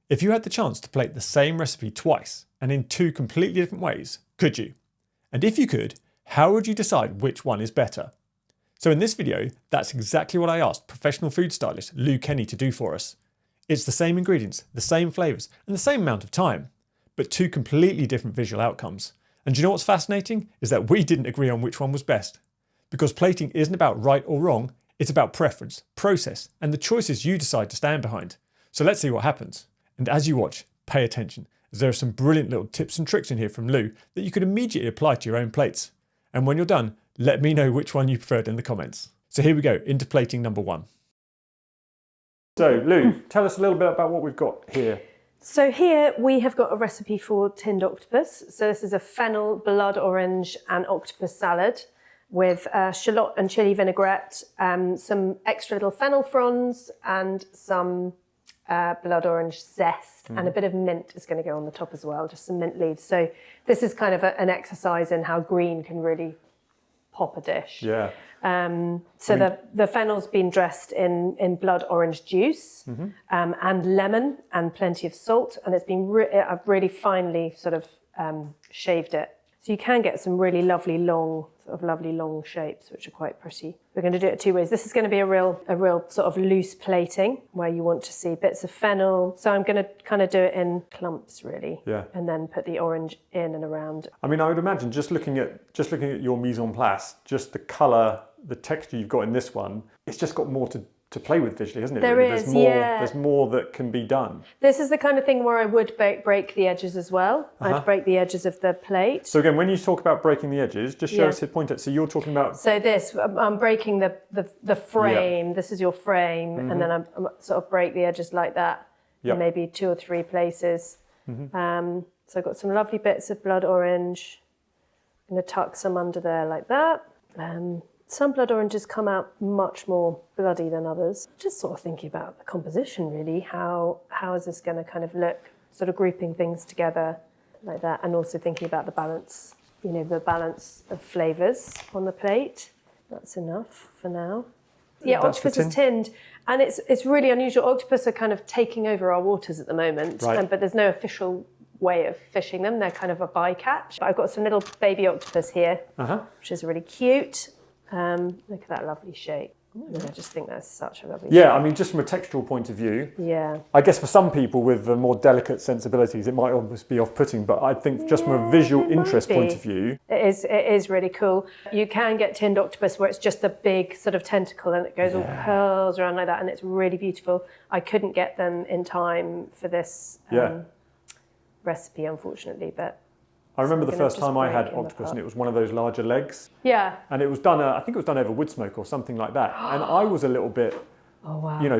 If you had the chance to plate the same recipe twice and in two completely different ways, could you? And if you could, how would you decide which one is better? So in this video, that's exactly what I asked professional food stylist Lou Kenney to do for us. It's the same ingredients, the same flavours, and the same amount of time, but two completely different visual outcomes. And do you know what's fascinating? Is that we didn't agree on which one was best. Because plating isn't about right or wrong, it's about preference, process, and the choices you decide to stand behind. So let's see what happens. And as you watch, pay attention, as there are some brilliant little tips and tricks in here from Lou that you could immediately apply to your own plates. And when you're done, let me know which one you preferred in the comments. So here we go, into plating number one. So Lou, tell us a little bit about what we've got here. So here we have got a recipe for tinned octopus. So this is a fennel, blood orange and octopus salad with shallot and chilli vinaigrette, some extra little fennel fronds and some blood orange zest, and a bit of mint is going to go on the top as well, just some mint leaves. So this is kind of an exercise in how green can really pop a dish. Yeah. So the fennel's been dressed in blood orange juice and lemon and plenty of salt, and it's been I've really finely sort of shaved it. So you can get some really lovely long shapes, which are quite pretty. We're going to do it two ways. This is going to be a real sort of loose plating where you want to see bits of fennel. So I'm going to kind of do it in clumps really, and then put the orange in and around. I mean, I would imagine just looking at your mise en place, just the colour, the texture you've got in this one, it's just got more to play with visually, hasn't it? There really? is, There's more that can be done. This is the kind of thing where I would break the edges as well. I'd break the edges of the plate. So again, when you talk about breaking the edges, just show us, point it. So you're talking about... So this, I'm breaking the frame. Yeah. This is your frame, and then I'm sort of break the edges like that, in maybe 2 or 3 places. So I've got some lovely bits of blood orange. I'm going to tuck some under there like that. Some blood oranges come out much more bloody than others. Just sort of thinking about the composition really, how is this going to kind of look, sort of grouping things together like that, and also thinking about the balance, the balance of flavours on the plate. That's enough for now. Yeah, octopus is tinned, and it's really unusual. Octopus are kind of taking over our waters at the moment, but there's no official way of fishing them. They're kind of a bycatch. But I've got some little baby octopus here, which is really cute. Look at that lovely shape. I just think that's such a lovely shape. I mean, just from a textural point of view, yeah. I guess for some people with the more delicate sensibilities, it might almost be off-putting, but I think just from a visual interest point of view... It is really cool. You can get tinned octopus where it's just a big sort of tentacle and it goes all curls around like that, and it's really beautiful. I couldn't get them in time for this recipe, unfortunately, but... I remember the first time I had octopus, and it was one of those larger legs. Yeah. And it was done, I think it was done over wood smoke or something like that. And I was a little bit,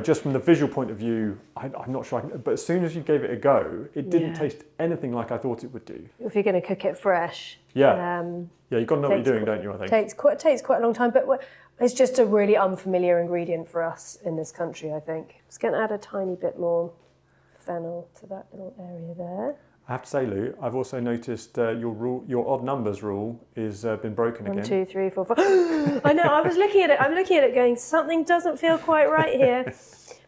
just from the visuul point of view, I'm not sure, but as soon as you gave it a go, it didn't taste anything like I thought it would do. If you're going to cook it fresh. Yeah. You've got to know what you're doing, don't you, I think? Takes quite a long time, but it's just a really unfamiliar ingredient for us in this country, I think. I'm just going to add a tiny bit more fennel to that little area there. I have to say, Lou, I've also noticed your odd numbers rule is been broken again. 1, 2, 3, 4, 5. I know. I was looking at it. I'm looking at it, going, something doesn't feel quite right here.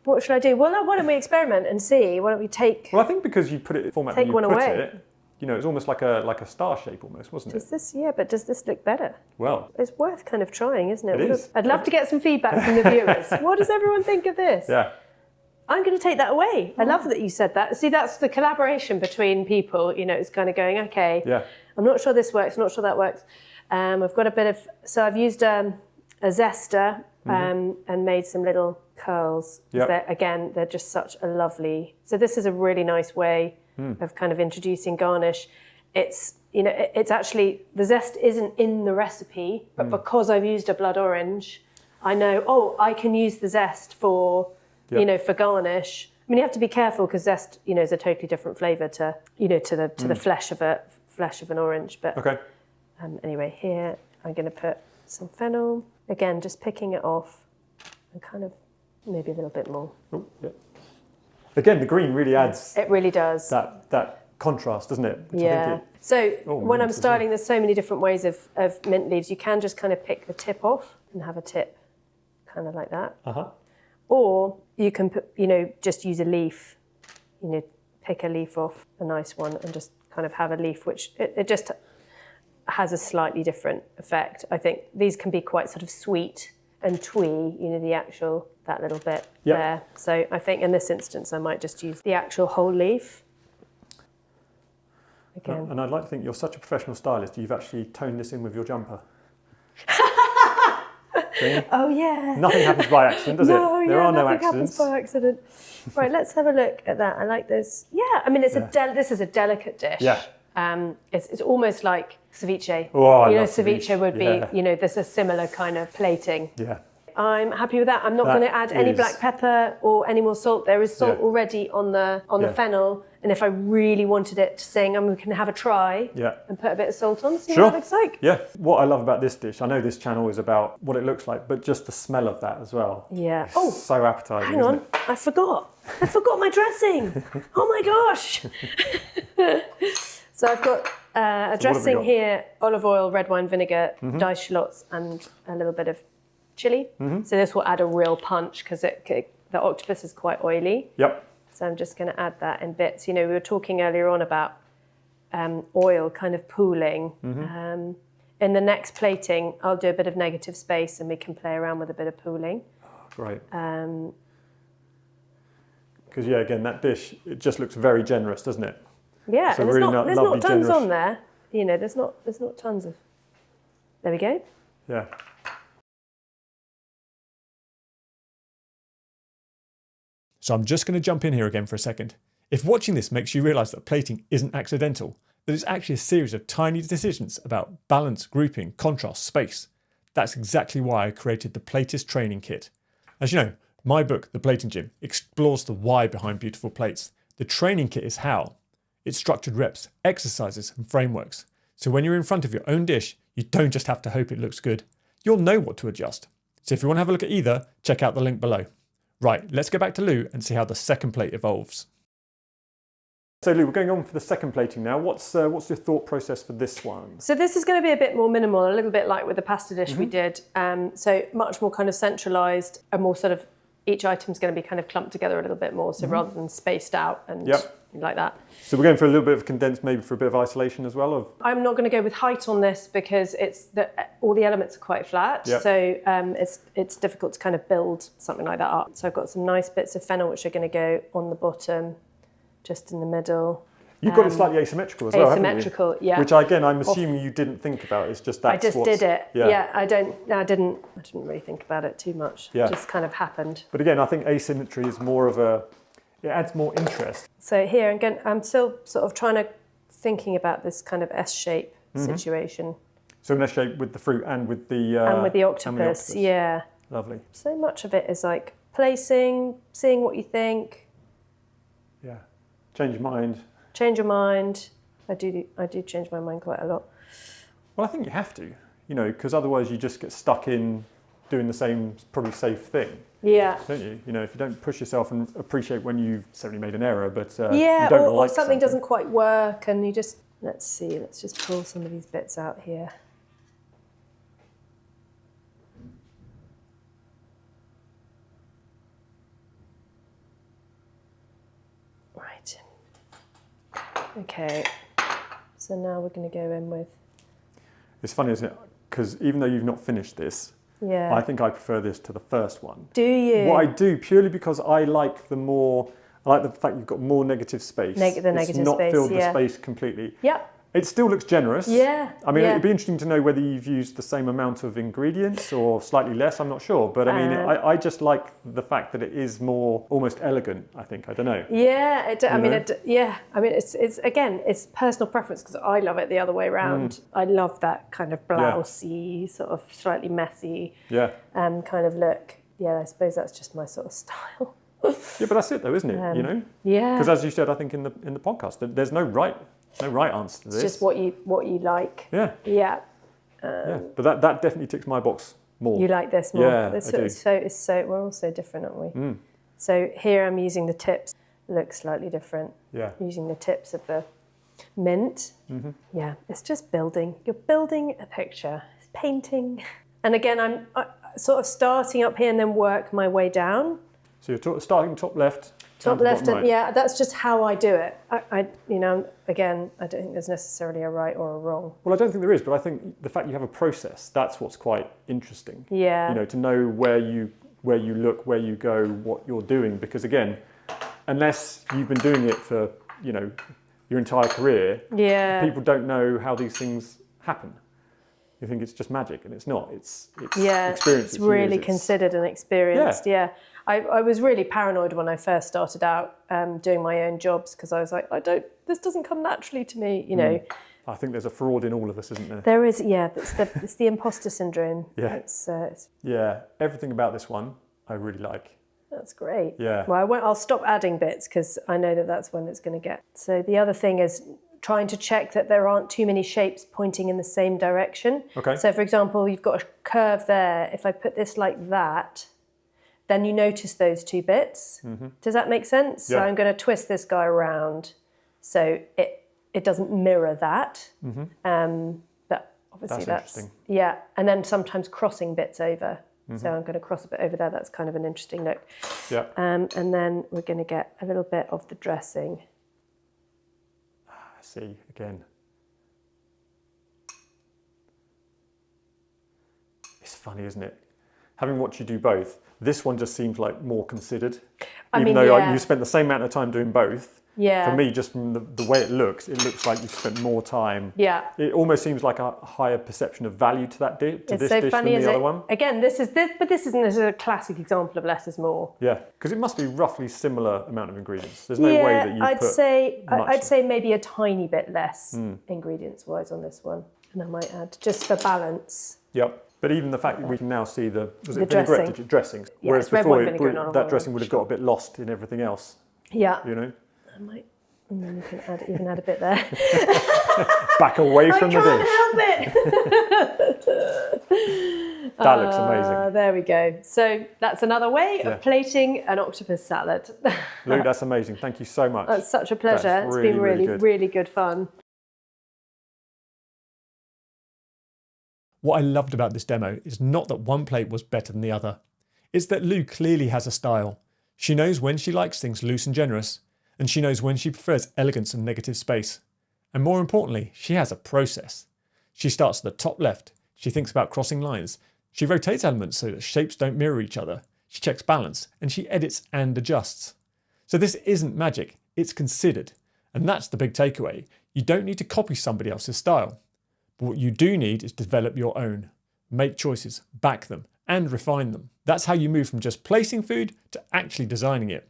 What should I do? Well, why don't we experiment and see? Why don't we take? Well, I think because you put it in the format that you put it, it's almost like a star shape, almost, wasn't it? But does this look better? Well, it's worth kind of trying, isn't it? It is. I'd love to get some feedback from the viewers. What does everyone think of this? Yeah. I'm going to take that away. I love that you said that. See, that's the collaboration between people. It's kind of going, okay, I'm not sure this works, not sure that works. I've got a bit of, so I've used a zester and made some little curls. They're just such a lovely, so this is a really nice way of kind of introducing garnish. It's, it's actually, the zest isn't in the recipe, but because I've used a blood orange, I know, I can use the zest for... for garnish. I mean, you have to be careful because zest, is a totally different flavour to, to the flesh of an orange. But anyway, here I'm going to put some fennel. Again, just picking it off and kind of maybe a little bit more. Oh, yeah. Again, the green really adds. It really does. That contrast, doesn't it? So when I'm styling, there's so many different ways of mint leaves. You can just kind of pick the tip off and have a tip, kind of like that. Or you can put, just use a leaf, pick a leaf off, a nice one, and just kind of have a leaf, which it just has a slightly different effect. I think these can be quite sort of sweet and twee, you know, the actual, that little bit there. So I think in this instance, I might just use the actual whole leaf. Again. And I'd like to think you're such a professional stylist, you've actually toned this in with your jumper. Oh yeah. Nothing happens by accident, does it? There are no accidents. Happens by accident. Right, let's have a look at that. I like this. Yeah, I mean, this is a delicate dish. Yeah. It's almost like ceviche. Oh, you know, ceviche would be, you know, there's a similar kind of plating. Yeah. I'm happy with that. I'm not going to add any black pepper or any more salt. There is salt already on the fennel. And if I really wanted it to sing, we can have a try and put a bit of salt on, see what it looks like. Yeah. What I love about this dish, I know this channel is about what it looks like, but just the smell of that as well. Yeah. It's so appetizing. Hang on, I forgot my dressing. Oh my gosh. So I've got a dressing here, olive oil, red wine vinegar, diced shallots, and a little bit of chili. So this will add a real punch because the octopus is quite oily. Yep. So I'm just going to add that in bits. You know, we were talking earlier on about oil kind of pooling. In the next plating, I'll do a bit of negative space and we can play around with a bit of pooling. Great. Because again, that dish, it just looks very generous, doesn't it? Yeah, so and really there's not tons generous on there. You know, there's not tons of. There we go. Yeah. So I'm just going to jump in here again for a second. If watching this makes you realise that plating isn't accidental, that it's actually a series of tiny decisions about balance, grouping, contrast, space, that's exactly why I created the Platist training kit. As you know, my book, The Plating Gym, explores the why behind beautiful plates. The training kit is how. It's structured reps, exercises and frameworks. So when you're in front of your own dish, you don't just have to hope it looks good. You'll know what to adjust. So if you want to have a look at either, check out the link below. Right, let's go back to Lou and see how the second plate evolves. So Lou, we're going on for the second plating now. What's your thought process for this one? So this is going to be a bit more minimal, a little bit like with the pasta dish we did. So much more kind of centralised, and more sort of, each item's going to be kind of clumped together a little bit more, so rather than spaced out and like that. So we're going for a little bit of condensed, maybe for a bit of isolation as well? I'm not going to go with height on this because all the elements are quite flat, so it's difficult to kind of build something like that up. So I've got some nice bits of fennel which are going to go on the bottom, just in the middle. You've got it slightly asymmetrical as well, haven't you? Asymmetrical, yeah. Which again, I'm assuming you didn't think about. It's just that's I just did it. Yeah, I didn't really think about it too much. Yeah. It just kind of happened. But again, I think asymmetry is more of it adds more interest. So here, again, I'm still sort of thinking about this kind of S-shape situation. So an S-shape with the fruit and with the octopus, yeah. Lovely. So much of it is like placing, seeing what you think. Yeah. Change your mind. Change your mind. I do change my mind quite a lot. Well, I think you have to, because otherwise you just get stuck in doing the same, probably safe thing. Yeah. Don't you? If you don't push yourself and appreciate when you've certainly made an error, but yeah, you don't or something doesn't quite work, and you just, let's just pull some of these bits out here. Right. Okay. So now we're going to go in with. It's funny, isn't it? Because even though you've not finished this, yeah, I think I prefer this to the first one. Do you? What I do, purely because I like the fact you've got more negative space. Negative space, it's not filled the space completely. Yeah. It still looks generous. Yeah. I mean, it'd be interesting to know whether you've used the same amount of ingredients or slightly less, I'm not sure. But I mean, I just like the fact that it is more almost elegant, I think. I don't know. Yeah, it's personal preference because I love it the other way around. I love that kind of blousey, sort of slightly messy kind of look. Yeah, I suppose that's just my sort of style. Yeah, but that's it though, isn't it? Yeah. Because as you said, I think in the podcast, there's no right answer to this. It's just what you like. Yeah. Yeah. But that definitely ticks my box more. You like this more. Yeah, I do. So we're all so different, aren't we? So here I'm using the tips. Looks slightly different. Yeah. Using the tips of the mint. Yeah. It's just building. You're building a picture. It's painting. And again, I'm sort of starting up here and then work my way down. So you're starting top left, Top left, and yeah, that's just how I do it. You know, again, I don't think there's necessarily a right or a wrong. Well, I don't think there is, but I think the fact you have a process, that's what's quite interesting. Yeah. You know, to know where you look, where you go, what you're doing, because again, unless you've been doing it for, you know, your entire career, yeah, people don't know how these things happen. You think it's just magic, and it's not. It's experience. It's really considered and experienced. Yeah. I was really paranoid when I first started out doing my own jobs, because I was like, this doesn't come naturally to me, you know. I think there's a fraud in all of us, isn't there? There is, yeah. It's the imposter syndrome. Yeah. Yeah. Everything about this one, I really like. That's great. Yeah. Well, I'll stop adding bits, because I know that's when it's going to get. So the other thing is trying to check that there aren't too many shapes pointing in the same direction. Okay. So for example, you've got a curve there. If I put this like that, then you notice those two bits. Mm-hmm. Does that make sense? Yeah. So I'm going to twist this guy around so it doesn't mirror that. Mm-hmm. But obviously that's interesting. Yeah. And then sometimes crossing bits over. Mm-hmm. So I'm going to cross a bit over there. That's kind of an interesting look. Yeah. And then we're going to get a little bit of the dressing. See, again. It's funny, isn't it? Having watched you do both, this one just seems like more considered. Even though you spent the same amount of time doing both. Yeah. For me, just from the way it looks like you've spent more time. Yeah. It almost seems like a higher perception of value to that dish than the other one. Again, this is a classic example of less is more. Yeah, because it must be roughly similar amount of ingredients. There's no way that you I'd say maybe a tiny bit less ingredients-wise on this one. And I might add, just for balance. Yep. But even the fact that we can now see the dressing. Dressings. Yeah, whereas before that dressing orange. would have got a bit lost in everything else. Yeah. You know? I might, and then you can add a bit there. Back away from the dish. I can't help it. That looks amazing. There we go. So that's another way of plating an octopus salad. Luke, that's amazing. Thank you so much. That's such a pleasure. It's been really good fun. What I loved about this demo is not that one plate was better than the other. It's that Lou clearly has a style. She knows when she likes things loose and generous, and she knows when she prefers elegance and negative space. And more importantly, she has a process. She starts at the top left. She thinks about crossing lines. She rotates elements so that shapes don't mirror each other. She checks balance, and she edits and adjusts. So this isn't magic, it's considered. And that's the big takeaway. You don't need to copy somebody else's style. But what you do need is to develop your own. Make choices, back them, and refine them. That's how you move from just placing food to actually designing it.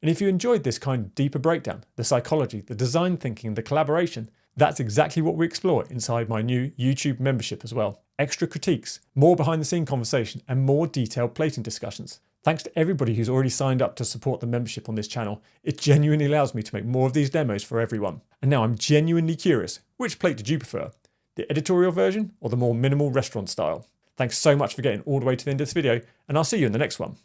And if you enjoyed this kind of deeper breakdown, the psychology, the design thinking, the collaboration, that's exactly what we explore inside my new YouTube membership as well. Extra critiques, more behind the scene conversation, and more detailed plating discussions. Thanks to everybody who's already signed up to support the membership on this channel. It genuinely allows me to make more of these demos for everyone. And now I'm genuinely curious, which plate did you prefer? The editorial version or the more minimal restaurant style? Thanks so much for getting all the way to the end of this video, and I'll see you in the next one.